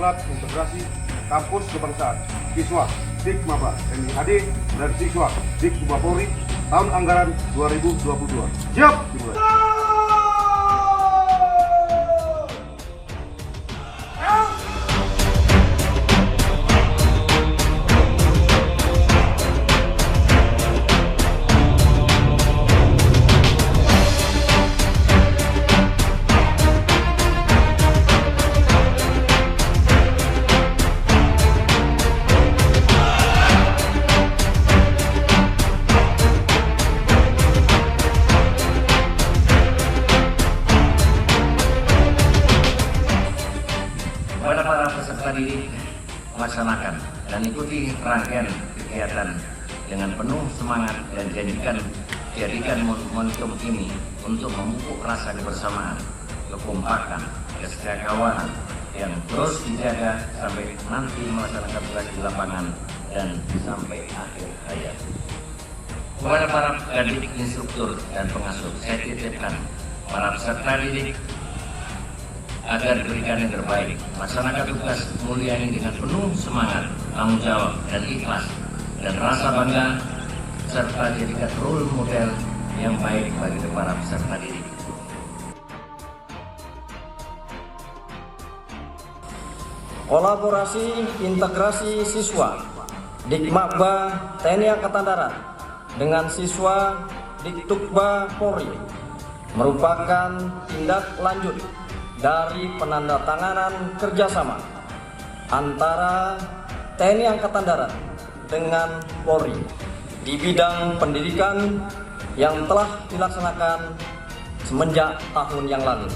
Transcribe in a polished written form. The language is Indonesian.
Diklat Integrasi Kampus Kebangsaan siswa Dik Maba TNI AD dan siswa Dik Tuba Polri tahun anggaran 2022. Siap dimulai. Kepada para peserta didik, melaksanakan dan ikuti rangkaian kegiatan dengan penuh semangat dan jadikan momentum ini untuk memupuk rasa kebersamaan, kekompakan, kesetiakawanan yang terus dijaga sampai nanti melaksanakan tugas di lapangan dan sampai akhir hayat. Kepada para pendidik, instruktur, dan pengasuh, saya titipkan para peserta didik agar diberikan yang terbaik, laksanakan tugas mulia ini dengan penuh semangat, tanggung jawab, dan ikhlas, dan rasa bangga, serta jadikan role model yang baik bagi para peserta didik. Kolaborasi integrasi siswa Dikmaba TNI Angkatan Darat dengan siswa Diktukba Polri merupakan tindak lanjut dari penandatanganan kerjasama antara TNI Angkatan Darat dengan Polri di bidang pendidikan yang telah dilaksanakan semenjak tahun yang lalu.